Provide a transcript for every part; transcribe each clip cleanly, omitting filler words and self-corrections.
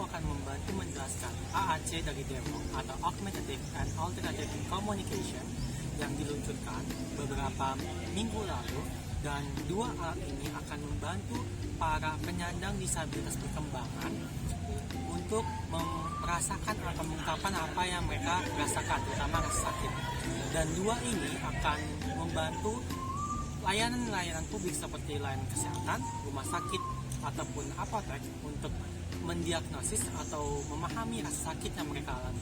akan membantu menjelaskan AAC dari Dewong atau Augmentative and Alternative Communication yang diluncurkan beberapa minggu lalu, dan dua alat ini akan membantu para penyandang disabilitas perkembangan untuk merasakan atau mengungkapkan apa yang mereka rasakan, terutama rasa sakit. Dan dua ini akan membantu layanan-layanan publik seperti layanan kesehatan, rumah sakit, ataupun apotek untuk mendiagnosis atau memahami rasa sakit yang mereka alami.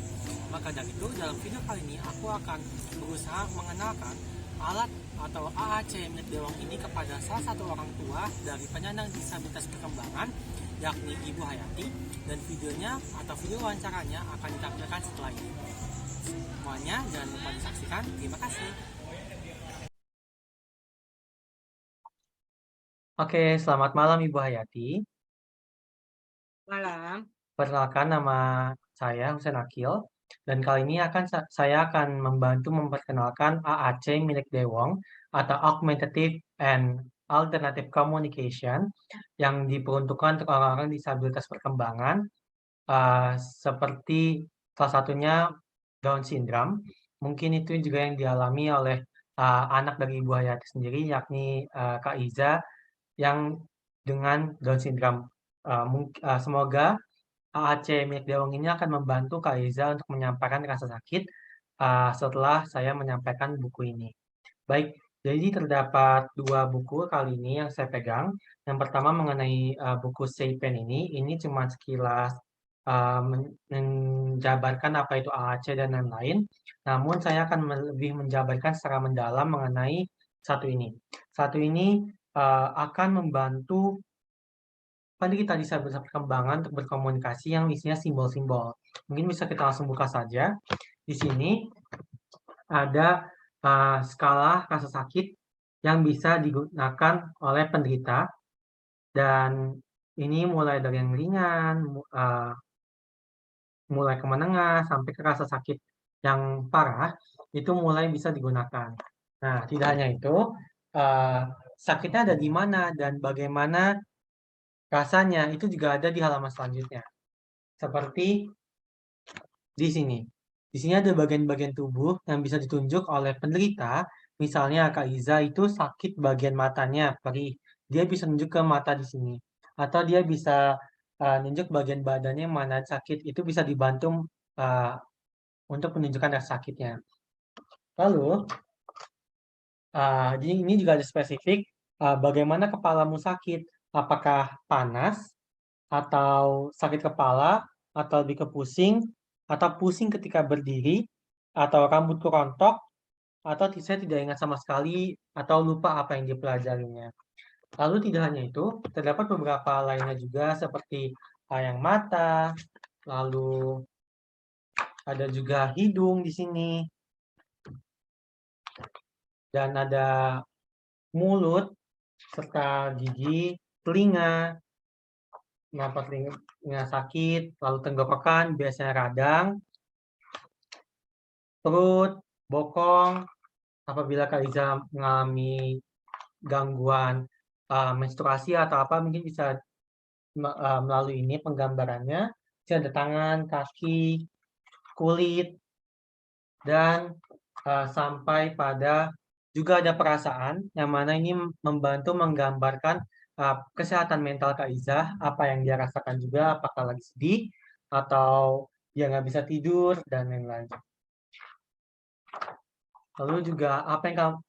Maka dari itu, dalam video kali ini aku akan berusaha mengenalkan alat atau AAC milik Dewong ini kepada salah satu orang tua dari penyandang disabilitas perkembangan, yakni Ibu Hayati, dan videonya atau video wawancaranya akan ditampilkan setelah ini. Semuanya jangan lupa disaksikan. Terima kasih. Oke, selamat malam Ibu Hayati. Malam. Perkenalkan, nama saya Husain Akil, dan kali ini saya akan membantu memperkenalkan AAC milik Dewong atau Augmentative and Alternative Communication yang diperuntukkan untuk orang-orang disabilitas perkembangan, seperti salah satunya Down syndrome. Mungkin itu juga yang dialami oleh anak dari Ibu Hayati sendiri, yakni Kak Iza yang dengan Down syndrome. Semoga AAC milik Dewong ini akan membantu Kak Iza untuk menyampaikan rasa sakit setelah saya menyampaikan buku ini. Baik, jadi terdapat dua buku kali ini yang saya pegang. Yang pertama mengenai buku Seipen ini cuma sekilas menjabarkan apa itu AAC dan lain-lain. Namun saya akan lebih menjabarkan secara mendalam mengenai satu ini. Satu ini akan membantu penderita disabilitas perkembangan untuk berkomunikasi yang isinya simbol-simbol. Mungkin bisa kita langsung buka saja. Di sini ada skala rasa sakit yang bisa digunakan oleh penderita, dan ini mulai dari yang ringan, mulai ke menengah, sampai ke rasa sakit yang parah, itu mulai bisa digunakan. Nah, tidak hanya itu, sakitnya ada di mana dan bagaimana rasanya itu juga ada di halaman selanjutnya. Seperti di sini. Di sini ada bagian-bagian tubuh yang bisa ditunjuk oleh penderita. Misalnya Kak Iza itu sakit bagian matanya, perih. Dia bisa nunjuk ke mata di sini. Atau dia bisa nunjuk bagian badannya mana sakit. Itu bisa dibantu untuk menunjukkan rasa sakitnya. Lalu, ini juga ada spesifik bagaimana kepalamu sakit. Apakah panas, atau sakit kepala, atau lebih ke pusing, atau pusing ketika berdiri, atau rambut rontok, atau saya tidak ingat sama sekali, atau lupa apa yang dipelajarinya. Lalu tidak hanya itu, terdapat beberapa lainnya juga seperti yang mata, lalu ada juga hidung di sini, dan ada mulut, serta gigi, telinga, kenapa telinga sakit, lalu tenggorokan, biasanya radang, perut, bokong, apabila Kak Iza mengalami gangguan menstruasi atau apa, mungkin bisa melalui ini penggambarannya. Bisa ada tangan, kaki, kulit, dan sampai pada juga ada perasaan, yang mana ini membantu menggambarkan kesehatan mental Kak Iza, apa yang dia rasakan juga, apakah lagi sedih, atau dia nggak bisa tidur, dan lain-lain. Lalu juga apa yang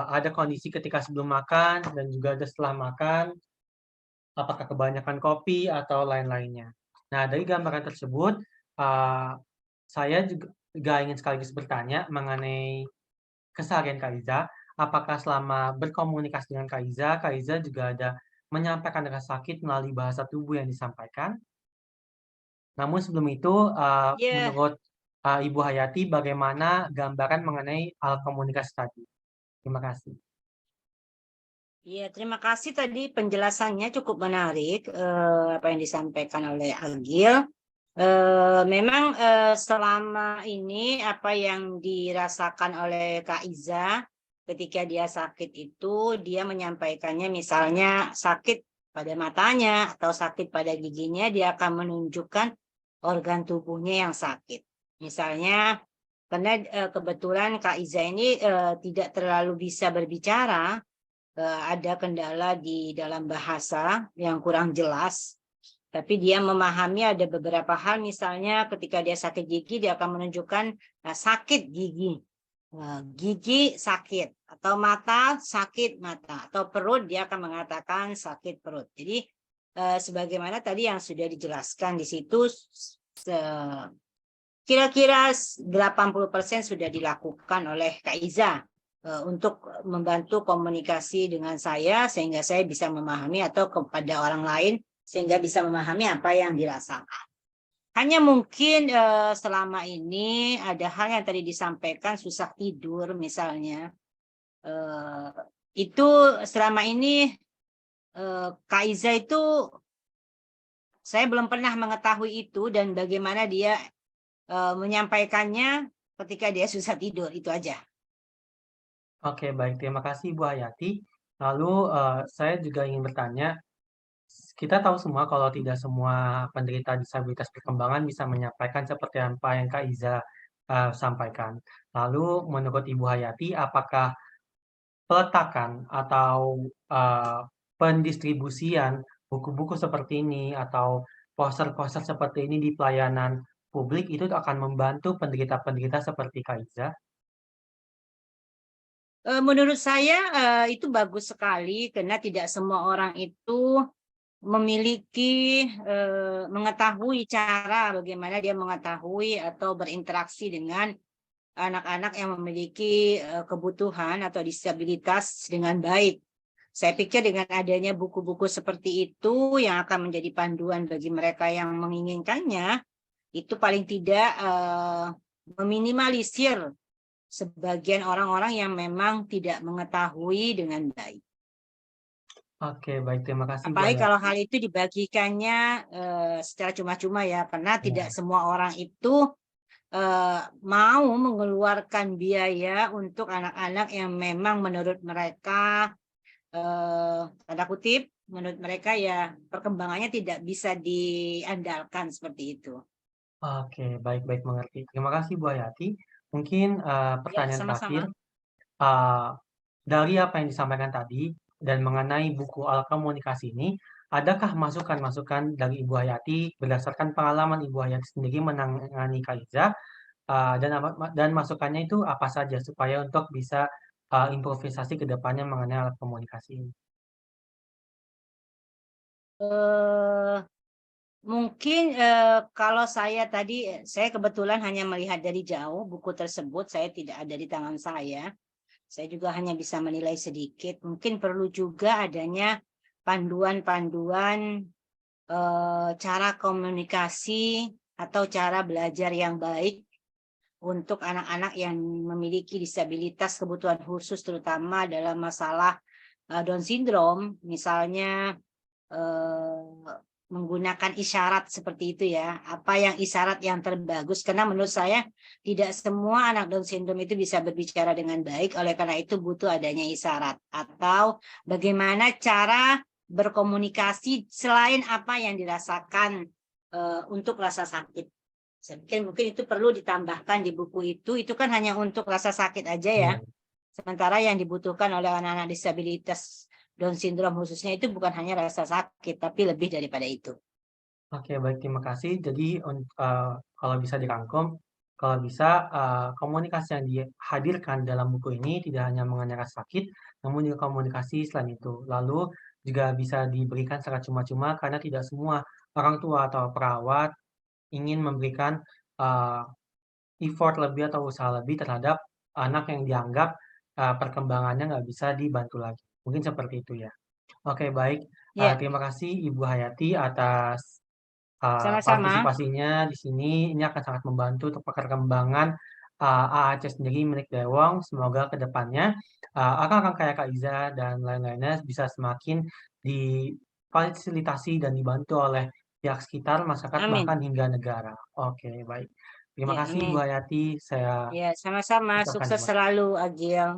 ada kondisi ketika sebelum makan, dan juga ada setelah makan, apakah kebanyakan kopi, atau lain-lainnya. Nah, dari gambaran tersebut, saya juga ingin sekaligus bertanya mengenai keseharian Kak Iza. Apakah selama berkomunikasi dengan Kak Iza juga ada menyampaikan rasa sakit melalui bahasa tubuh yang disampaikan? Namun sebelum itu, menurut Ibu Hayati, bagaimana gambaran mengenai alat komunikasi tadi? Terima kasih. Ya, terima kasih tadi penjelasannya cukup menarik apa yang disampaikan oleh Agil. Memang selama ini apa yang dirasakan oleh Kak Iza ketika dia sakit itu, dia menyampaikannya misalnya sakit pada matanya atau sakit pada giginya, dia akan menunjukkan organ tubuhnya yang sakit. Misalnya, karena kebetulan Kak Iza ini tidak terlalu bisa berbicara, ada kendala di dalam bahasa yang kurang jelas, tapi dia memahami ada beberapa hal, misalnya ketika dia sakit gigi, dia akan menunjukkan sakit gigi. Gigi sakit, atau mata sakit mata, atau perut dia akan mengatakan sakit perut. Jadi sebagaimana tadi yang sudah dijelaskan di situ, kira-kira 80% sudah dilakukan oleh Kak Iza untuk membantu komunikasi dengan saya sehingga saya bisa memahami, atau kepada orang lain sehingga bisa memahami apa yang dirasakan. Hanya mungkin selama ini ada hal yang tadi disampaikan, susah tidur misalnya. Itu selama ini Kak Iza itu saya belum pernah mengetahui itu, dan bagaimana dia menyampaikannya ketika dia susah tidur, itu aja. Oke, baik. Terima kasih Bu Hayati. Lalu saya juga ingin bertanya, kita tahu semua kalau tidak semua penderita disabilitas perkembangan bisa menyampaikan seperti apa yang Kak Iza sampaikan. Lalu menurut Ibu Hayati, apakah peletakan atau pendistribusian buku-buku seperti ini atau poster-poster seperti ini di pelayanan publik itu akan membantu penderita-penderita seperti Kak Iza? Menurut saya itu bagus sekali, karena tidak semua orang itu memiliki mengetahui cara bagaimana dia mengetahui atau berinteraksi dengan anak-anak yang memiliki kebutuhan atau disabilitas dengan baik. Saya pikir dengan adanya buku-buku seperti itu yang akan menjadi panduan bagi mereka yang menginginkannya, itu paling tidak meminimalisir sebagian orang-orang yang memang tidak mengetahui dengan baik. Oke, baik. Terima kasih Bu Apalagi kalau Hayati. hal itu dibagikannya secara cuma-cuma ya, karena Ya. tidak semua orang itu mau mengeluarkan biaya untuk anak-anak yang memang menurut mereka tanda kutip, menurut mereka ya perkembangannya tidak bisa diandalkan seperti itu. Oke, baik-baik mengerti. Terima kasih Bu Hayati. Mungkin Ya, pertanyaan terakhir, sama-sama. dari apa yang disampaikan tadi dan mengenai buku alat komunikasi ini, adakah masukan-masukan dari Ibu Hayati berdasarkan pengalaman Ibu Hayati sendiri menangani Kak Iza, dan masukannya itu apa saja supaya untuk bisa improvisasi ke depannya mengenai alat komunikasi ini? Eh, Mungkin kalau saya tadi, saya kebetulan hanya melihat dari jauh buku tersebut, saya tidak ada di tangan saya. Saya juga hanya bisa menilai sedikit. Mungkin perlu juga adanya panduan-panduan cara komunikasi atau cara belajar yang baik untuk anak-anak yang memiliki disabilitas kebutuhan khusus, terutama dalam masalah Down syndrome, misalnya menggunakan isyarat seperti itu ya. Apa yang isyarat yang terbagus, karena menurut saya tidak semua anak Down syndrome itu bisa berbicara dengan baik, oleh karena itu butuh adanya isyarat atau bagaimana cara berkomunikasi selain apa yang dirasakan untuk rasa sakit. Saya pikir mungkin itu perlu ditambahkan di buku itu kan hanya untuk rasa sakit aja ya. Ya. Sementara yang dibutuhkan oleh anak-anak disabilitas Down syndrome khususnya itu bukan hanya rasa sakit, tapi lebih daripada itu. Oke, baik. Terima kasih. Jadi kalau bisa dirangkum, kalau bisa komunikasi yang dihadirkan dalam buku ini tidak hanya mengenai rasa sakit, namun juga komunikasi selain itu. Lalu juga bisa diberikan secara cuma-cuma karena tidak semua orang tua atau perawat ingin memberikan effort lebih atau usaha lebih terhadap anak yang dianggap perkembangannya nggak bisa dibantu lagi. Mungkin seperti itu ya. Oke, baik. Ya, Terima kasih Ibu Hayati atas sama-sama. partisipasinya di sini. Ini akan sangat membantu untuk perkembangan AAC sendiri milik Dewong. Semoga ke depannya akang-akang kayak Kak Iza dan lain-lainnya bisa semakin difasilitasi dan dibantu oleh pihak sekitar, masyarakat, Amin. bahkan hingga negara. Oke, baik. Terima Ya, kasih Bu amin. Hayati. Saya Ya, sama-sama. ucapkan Sukses terima kasih. selalu, Agil.